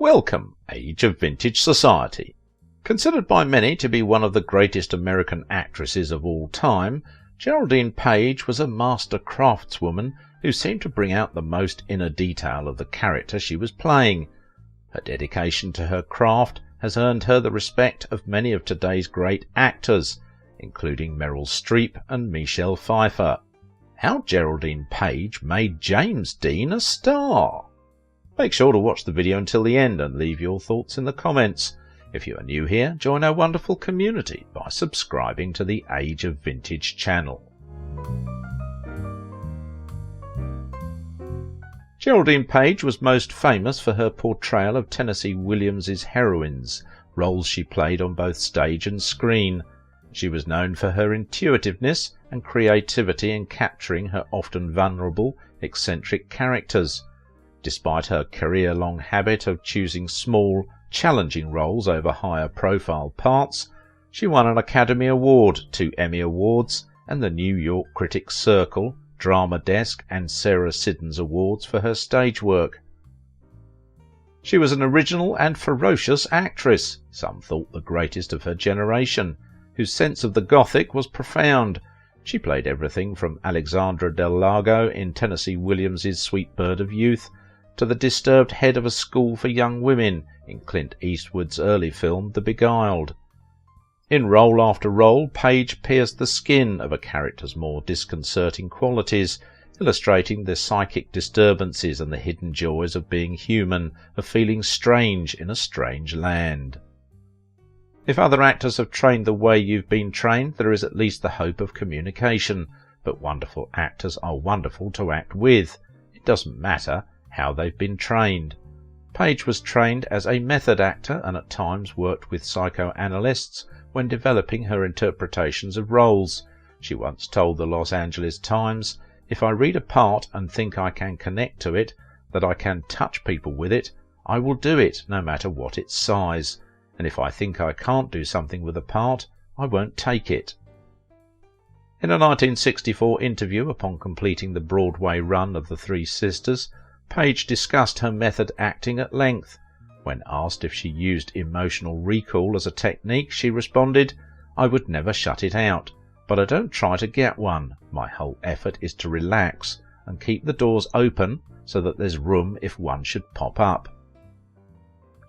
Welcome, Age of Vintage Society. Considered by many to be one of the greatest American actresses of all time, Geraldine Page was a master craftswoman who seemed to bring out the most inner detail of the character she was playing. Her dedication to her craft has earned her the respect of many of today's great actors, including Meryl Streep and Michelle Pfeiffer. How Geraldine Page made James Dean a star. Make sure to watch the video until the end and leave your thoughts in the comments. If you are new here, join our wonderful community by subscribing to the Age of Vintage channel. Geraldine Page was most famous for her portrayal of Tennessee Williams's heroines, roles she played on both stage and screen. She was known for her intuitiveness and creativity in capturing her often vulnerable, eccentric characters. Despite her career-long habit of choosing small, challenging roles over higher-profile parts, she won an Academy Award, 2 Emmy Awards, and the New York Critics Circle, Drama Desk and Sarah Siddons Awards for her stage work. She was an original and ferocious actress, some thought the greatest of her generation, whose sense of the Gothic was profound. She played everything from Alexandra del Lago in Tennessee Williams's Sweet Bird of Youth to the disturbed head of a school for young women in Clint Eastwood's early film The Beguiled. In role after role, Page pierced the skin of a character's more disconcerting qualities, illustrating the psychic disturbances and the hidden joys of being human, of feeling strange in a strange land. If other actors have trained the way you've been trained, there is at least the hope of communication, but wonderful actors are wonderful to act with. It doesn't matter how they've been trained. Page was trained as a method actor and at times worked with psychoanalysts when developing her interpretations of roles. She once told the Los Angeles Times, "If I read a part and think I can connect to it, that I can touch people with it, I will do it no matter what its size. And if I think I can't do something with a part, I won't take it." In a 1964 interview upon completing the Broadway run of The Three Sisters, Page discussed her method acting at length. When asked if she used emotional recall as a technique, she responded, "I would never shut it out, but I don't try to get one. My whole effort is to relax and keep the doors open so that there's room if one should pop up."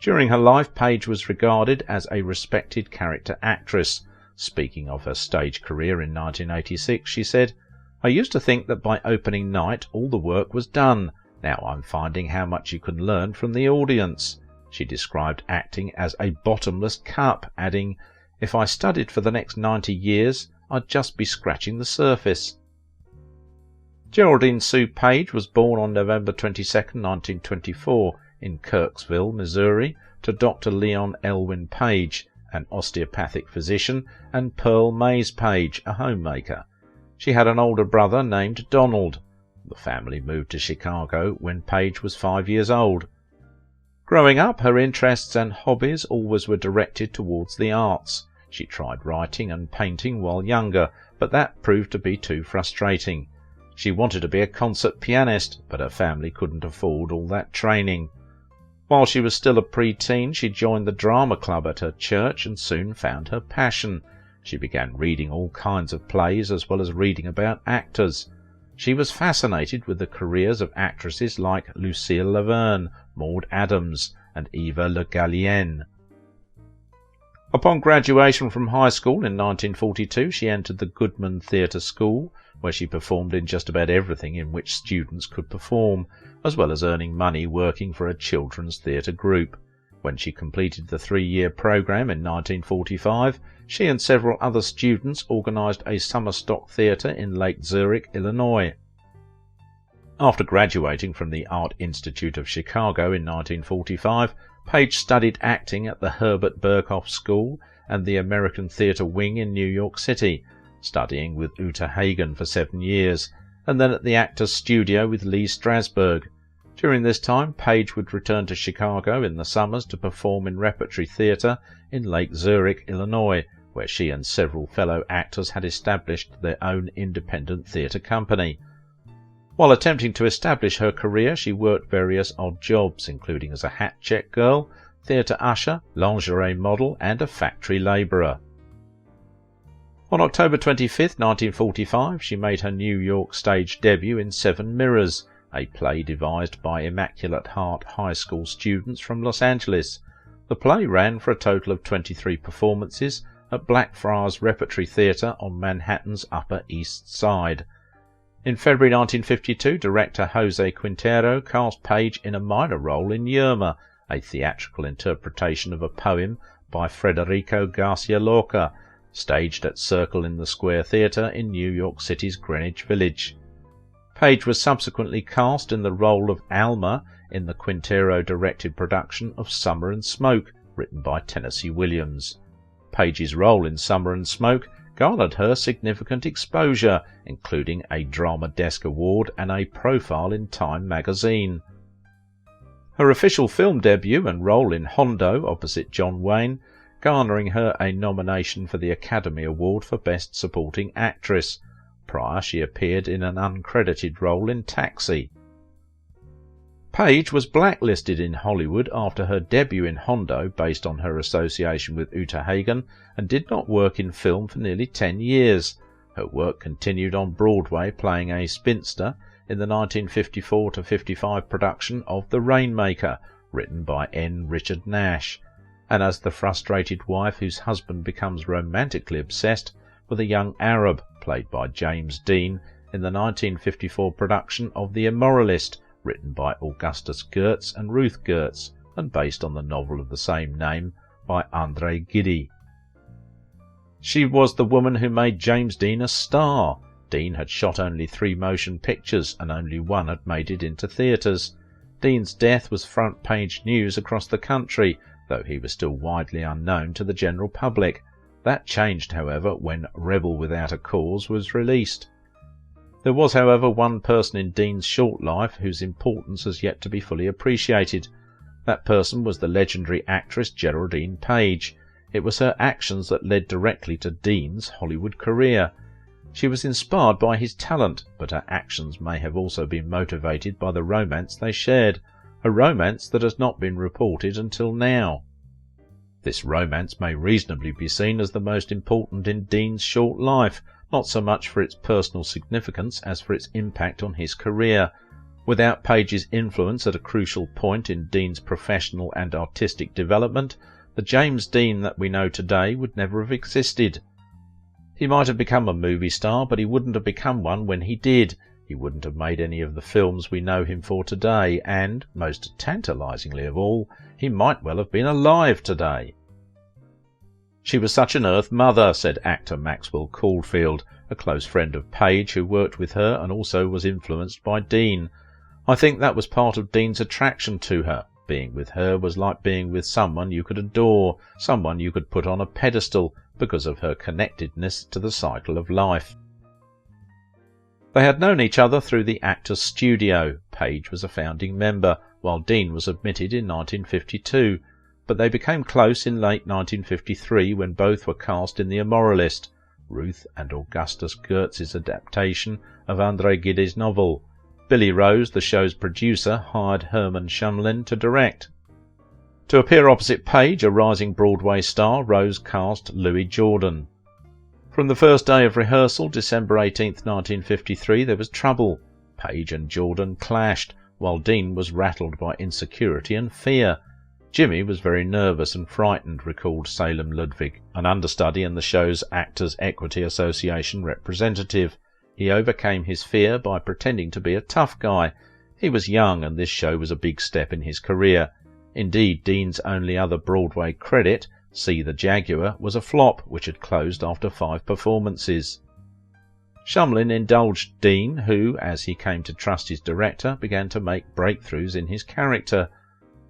During her life, Page was regarded as a respected character actress. Speaking of her stage career in 1986, she said, "I used to think that by opening night all the work was done. Now I'm finding how much you can learn from the audience." She described acting as a bottomless cup, adding, "If I studied for the next 90 years, I'd just be scratching the surface." Geraldine Sue Page was born on November 22, 1924, in Kirksville, Missouri, to Dr. Leon Elwyn Page, an osteopathic physician, and Pearl Mays Page, a homemaker. She had an older brother named Donald. The family moved to Chicago when Page was 5 years old. Growing up, her interests and hobbies always were directed towards the arts. She tried writing and painting while younger, but that proved to be too frustrating. She wanted to be a concert pianist, but her family couldn't afford all that training. While she was still a pre-teen, she joined the drama club at her church and soon found her passion. She began reading all kinds of plays as well as reading about actors. She was fascinated with the careers of actresses like Lucille Laverne, Maud Adams, and Eva Le Gallienne. Upon graduation from high school in 1942, she entered the Goodman Theatre School, where she performed in just about everything in which students could perform, as well as earning money working for a children's theatre group. When she completed the 3-year program in 1945, she and several other students organized a summer stock theatre in Lake Zurich, Illinois. After graduating from the Art Institute of Chicago in 1945, Page studied acting at the Herbert Berghoff School and the American Theatre Wing in New York City, studying with Uta Hagen for 7 years, and then at the Actors Studio with Lee Strasberg. During this time, Page would return to Chicago in the summers to perform in repertory theatre in Lake Zurich, Illinois, where she and several fellow actors had established their own independent theatre company. While attempting to establish her career, she worked various odd jobs, including as a hat check girl, theatre usher, lingerie model, and a factory labourer. On October 25, 1945, she made her New York stage debut in Seven Mirrors, a play devised by Immaculate Heart High School students from Los Angeles. The play ran for a total of 23 performances at Blackfriars Repertory Theatre on Manhattan's Upper East Side. In February 1952, director Jose Quintero cast Page in a minor role in Yerma, a theatrical interpretation of a poem by Federico Garcia Lorca, staged at Circle in the Square Theatre in New York City's Greenwich Village. Page was subsequently cast in the role of Alma in the Quintero-directed production of Summer and Smoke, written by Tennessee Williams. Page's role in Summer and Smoke garnered her significant exposure, including a Drama Desk Award and a profile in Time magazine. Her official film debut and role in Hondo opposite John Wayne, garnering her a nomination for the Academy Award for Best Supporting Actress. Prior, she appeared in an uncredited role in Taxi. Page was blacklisted in Hollywood after her debut in Hondo based on her association with Uta Hagen, and did not work in film for nearly 10 years. Her work continued on Broadway, playing a spinster in the 1954-55 production of The Rainmaker, written by N. Richard Nash, and as the frustrated wife whose husband becomes romantically obsessed with a young Arab, played by James Dean, in the 1954 production of The Immoralist, written by Augustus Goetz and Ruth Goetz, and based on the novel of the same name by André Gide. She was the woman who made James Dean a star. Dean had shot only 3 motion pictures, and only 1 had made it into theatres. Dean's death was front-page news across the country, though he was still widely unknown to the general public. That changed, however, when Rebel Without a Cause was released. There was, however, one person in Dean's short life whose importance has yet to be fully appreciated. That person was the legendary actress Geraldine Page. It was her actions that led directly to Dean's Hollywood career. She was inspired by his talent, but her actions may have also been motivated by the romance they shared, a romance that has not been reported until now. This romance may reasonably be seen as the most important in Dean's short life, not so much for its personal significance as for its impact on his career. Without Page's influence at a crucial point in Dean's professional and artistic development, the James Dean that we know today would never have existed. He might have become a movie star, but he wouldn't have become one when he did. He wouldn't have made any of the films we know him for today, and, most tantalizingly of all, he might well have been alive today. She was such an earth mother, said actor Maxwell Caulfield, a close friend of Page who worked with her and also was influenced by Dean. I think that was part of Dean's attraction to her. Being with her was like being with someone you could adore, someone you could put on a pedestal because of her connectedness to the cycle of life. They had known each other through the Actors Studio. Page was a founding member, while Dean was admitted in 1952, but they became close in late 1953 when both were cast in The Immoralist, Ruth and Augustus Goetz's adaptation of André Gide's novel. Billy Rose, the show's producer, hired Herman Shumlin to direct. To appear opposite Page, a rising Broadway star, Rose cast Louis Jordan. From the first day of rehearsal, December 18, 1953, there was trouble. Page and Jordan clashed, while Dean was rattled by insecurity and fear. Jimmy was very nervous and frightened, recalled Salem Ludwig, an understudy and the show's Actors Equity Association representative. He overcame his fear by pretending to be a tough guy. He was young, and this show was a big step in his career. Indeed, Dean's only other Broadway credit, See the Jaguar, was a flop which had closed after 5 performances. Shumlin indulged Dean, who, as he came to trust his director, began to make breakthroughs in his character.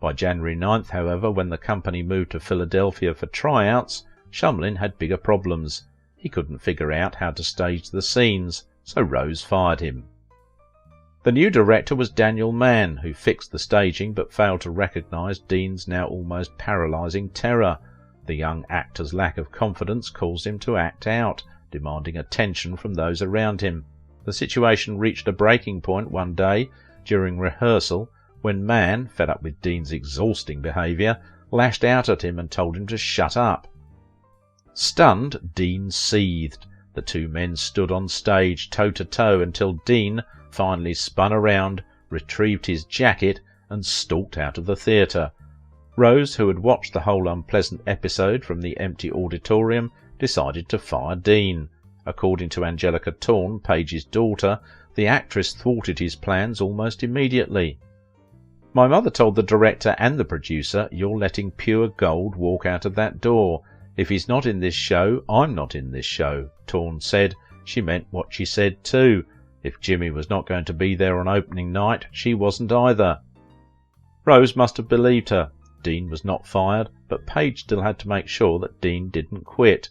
By January 9th, however, when the company moved to Philadelphia for tryouts, Shumlin had bigger problems. He couldn't figure out how to stage the scenes, so Rose fired him. The new director was Daniel Mann, who fixed the staging but failed to recognize Dean's now almost paralyzing terror. The young actor's lack of confidence caused him to act out, demanding attention from those around him. The situation reached a breaking point one day during rehearsal when Man, fed up with Dean's exhausting behaviour, lashed out at him and told him to shut up. Stunned, Dean seethed. The two men stood on stage toe to toe until Dean finally spun around, retrieved his jacket and stalked out of the theatre. Rose, who had watched the whole unpleasant episode from the empty auditorium, decided to fire Dean. According to Angelica Torn, Page's daughter, the actress thwarted his plans almost immediately. "My mother told the director and the producer, 'You're letting pure gold walk out of that door. If he's not in this show, I'm not in this show,' Torn said. She meant what she said too. If Jimmy was not going to be there on opening night, she wasn't either." Rose must have believed her. Dean was not fired, but Page still had to make sure that Dean didn't quit.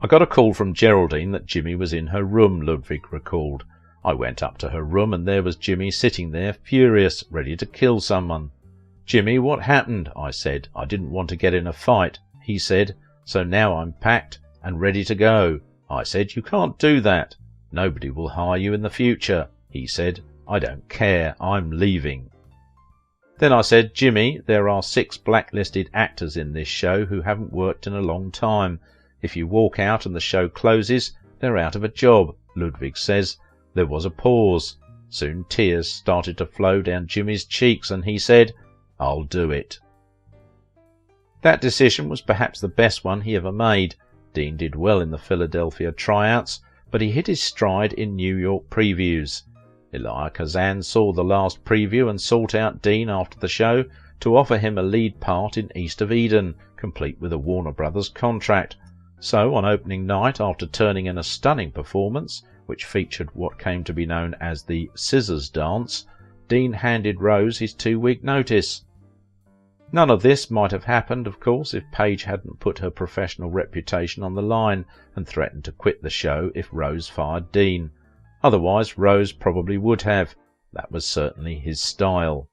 "I got a call from Geraldine that Jimmy was in her room," Ludwig recalled. "I went up to her room and there was Jimmy sitting there, furious, ready to kill someone. 'Jimmy, what happened?' I said. 'I didn't want to get in a fight.' He said, 'So now I'm packed and ready to go.' I said, 'You can't do that. Nobody will hire you in the future.' He said, 'I don't care. I'm leaving.' Then I said, 'Jimmy, there are 6 blacklisted actors in this show who haven't worked in a long time. If you walk out and the show closes, they're out of a job.' Ludwig says, 'There was a pause. Soon tears started to flow down Jimmy's cheeks and he said, 'I'll do it.' That decision was perhaps the best one he ever made. Dean did well in the Philadelphia tryouts, but he hit his stride in New York previews. Elia Kazan saw the last preview and sought out Dean after the show to offer him a lead part in East of Eden, complete with a Warner Brothers contract. So on opening night, after turning in a stunning performance, which featured what came to be known as the Scissors Dance, Dean handed Rose his 2-week notice. None of this might have happened, of course, if Page hadn't put her professional reputation on the line and threatened to quit the show if Rose fired Dean. Otherwise, Rose probably would have. That was certainly his style.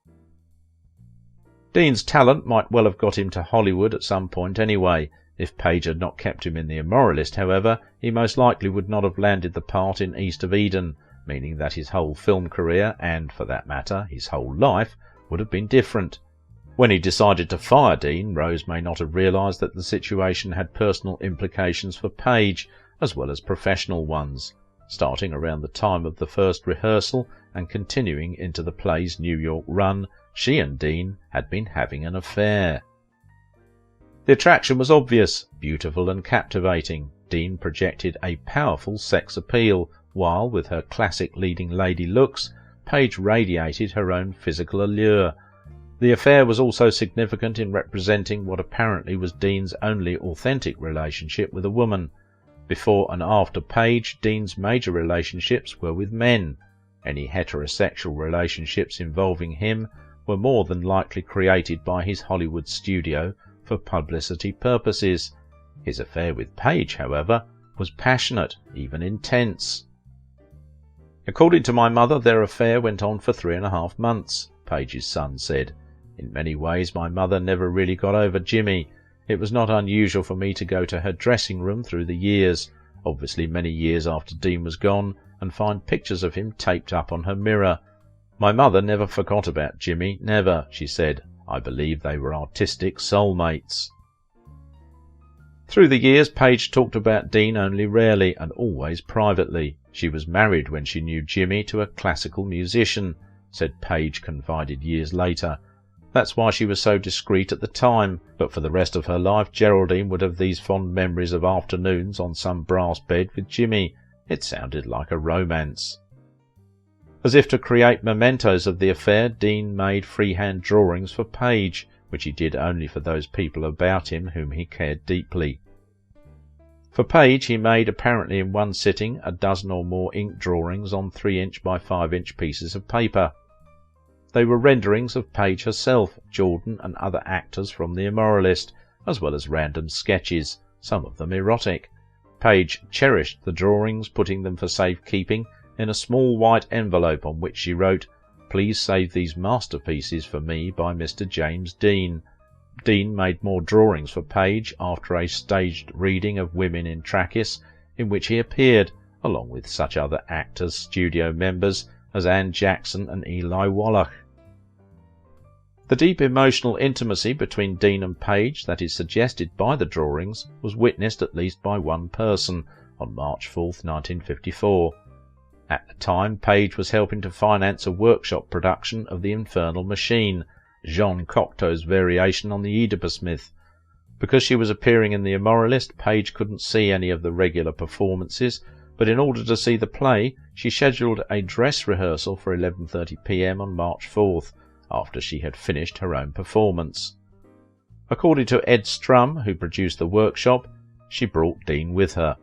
Dean's talent might well have got him to Hollywood at some point anyway. If Page had not kept him in The Moralist, however, he most likely would not have landed the part in East of Eden, meaning that his whole film career, and for that matter, his whole life, would have been different. When he decided to fire Dean, Rose may not have realised that the situation had personal implications for Page, as well as professional ones. Starting around the time of the first rehearsal and continuing into the play's New York run, she and Dean had been having an affair. The attraction was obvious, beautiful and captivating. Dean projected a powerful sex appeal, while, with her classic leading lady looks, Page radiated her own physical allure. The affair was also significant in representing what apparently was Dean's only authentic relationship with a woman. Before and after Page, Dean's major relationships were with men. Any heterosexual relationships involving him were more than likely created by his Hollywood studio for publicity purposes. His affair with Page, however, was passionate, even intense. "According to my mother, their affair went on for 3.5 months, Page's son said. "In many ways my mother never really got over Jimmy. It was not unusual for me to go to her dressing room through the years, obviously many years after Dean was gone, and find pictures of him taped up on her mirror. My mother never forgot about Jimmy, never," she said. "I believe they were artistic soulmates." Through the years, Page talked about Dean only rarely, and always privately. She was married when she knew Jimmy to a classical musician, said Page confided years later. That's why she was so discreet at the time, but for the rest of her life Geraldine would have these fond memories of afternoons on some brass bed with Jimmy. It sounded like a romance. As if to create mementos of the affair, Dean made freehand drawings for Page, which he did only for those people about him whom he cared deeply. For Page he made, apparently in one sitting, a dozen or more ink drawings on 3" by 5" pieces of paper. They were renderings of Page herself, Jordan and other actors from The Moralist, as well as random sketches, some of them erotic. Page cherished the drawings, putting them for safekeeping in a small white envelope on which she wrote, "Please save these masterpieces for me by Mr. James Dean." Dean made more drawings for Page after a staged reading of Women in Trachis, in which he appeared, along with such other actors, studio members as Anne Jackson and Eli Wallach. The deep emotional intimacy between Dean and Page that is suggested by the drawings was witnessed at least by one person on March 4, 1954. At the time, Page was helping to finance a workshop production of The Infernal Machine, Jean Cocteau's variation on the Oedipus myth. Because she was appearing in The Moralist, Page couldn't see any of the regular performances, but in order to see the play, she scheduled a dress rehearsal for 11:30 p.m. on March 4th, after she had finished her own performance. According to Ed Strum, who produced the workshop, she brought Dean with her.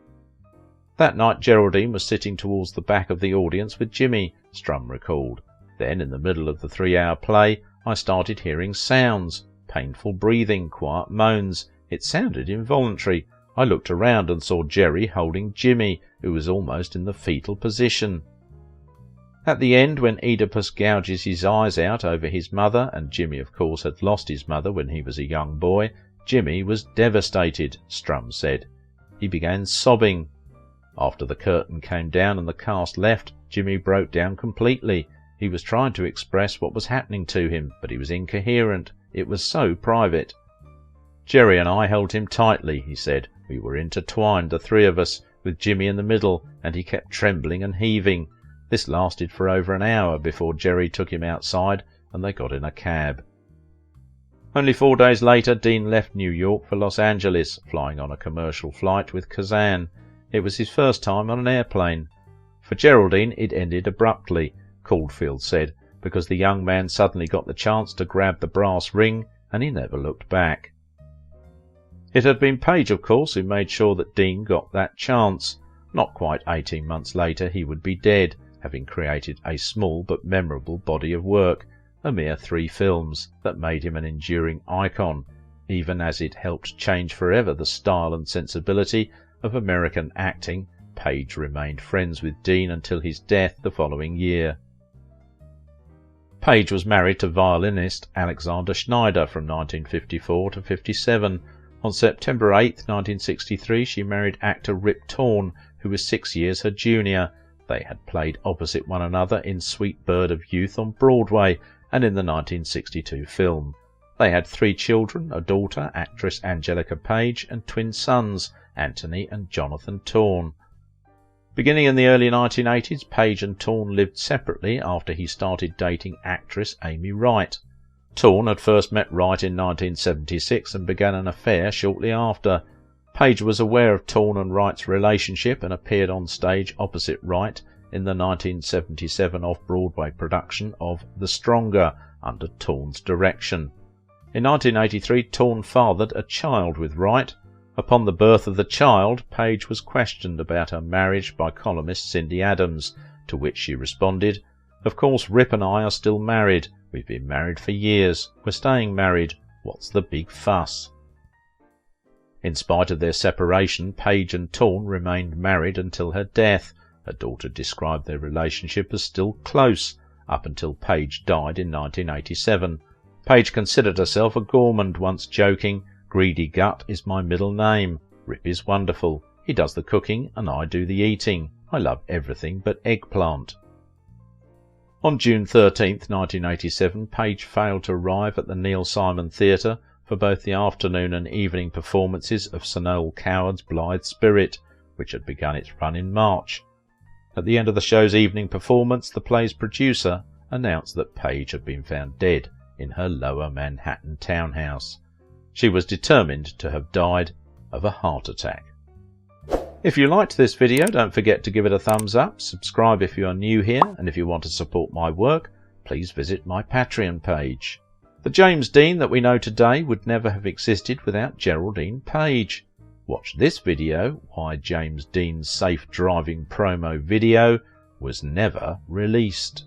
That night Geraldine was sitting towards the back of the audience with Jimmy, Strum recalled. Then, in the middle of the 3-hour play, I started hearing sounds, painful breathing, quiet moans. It sounded involuntary. I looked around and saw Jerry holding Jimmy, who was almost in the fetal position. At the end, when Oedipus gouges his eyes out over his mother, and Jimmy of course had lost his mother when he was a young boy, Jimmy was devastated, Strum said. He began sobbing. After the curtain came down and the cast left, Jimmy broke down completely. He was trying to express what was happening to him, but he was incoherent. It was so private. Jerry and I held him tightly, he said. We were intertwined, the three of us, with Jimmy in the middle, and he kept trembling and heaving. This lasted for over an hour before Jerry took him outside and they got in a cab. Only 4 days later, Dean left New York for Los Angeles, flying on a commercial flight with Kazan. It was his first time on an airplane. For Geraldine, it ended abruptly, Caulfield said, because the young man suddenly got the chance to grab the brass ring and he never looked back. It had been Page, of course, who made sure that Dean got that chance. Not quite 18 months later he would be dead, having created a small but memorable body of work, a mere 3 films, that made him an enduring icon, even as it helped change forever the style and sensibility of American acting. Page remained friends with Dean until his death the following year. Page was married to violinist Alexander Schneider from 1954 to 57. On September 8, 1963, she married actor Rip Torn, who was 6 years her junior. They had played opposite one another in Sweet Bird of Youth on Broadway and in the 1962 film. They had 3 children, a daughter, actress Angelica Page, and twin sons, Anthony and Jonathan Torn. Beginning in the early 1980s, Page and Torn lived separately after he started dating actress Amy Wright. Torn had first met Wright in 1976 and began an affair shortly after. Page was aware of Torn and Wright's relationship and appeared on stage opposite Wright in the 1977 off-Broadway production of The Stronger under Torn's direction. In 1983, Torn fathered a child with Wright. Upon the birth of the child, Page was questioned about her marriage by columnist Cindy Adams, to which she responded, "Of course, Rip and I are still married. We've been married for years. We're staying married. What's the big fuss?" In spite of their separation, Page and Torn remained married until her death. Her daughter described their relationship as still close, up until Page died in 1987. Page considered herself a gourmand, once joking, "Greedy Gut is my middle name. Rip is wonderful. He does the cooking and I do the eating. I love everything but eggplant." On June 13, 1987, Page failed to arrive at the Neil Simon Theatre for both the afternoon and evening performances of Sir Noel Coward's Blithe Spirit, which had begun its run in March. At the end of the show's evening performance, the play's producer announced that Page had been found dead in her Lower Manhattan townhouse. She was determined to have died of a heart attack. If you liked this video, don't forget to give it a thumbs up, subscribe if you are new here, and if you want to support my work, please visit my Patreon page. The James Dean that we know today would never have existed without Geraldine Page. Watch this video, why James Dean's safe driving promo video was never released.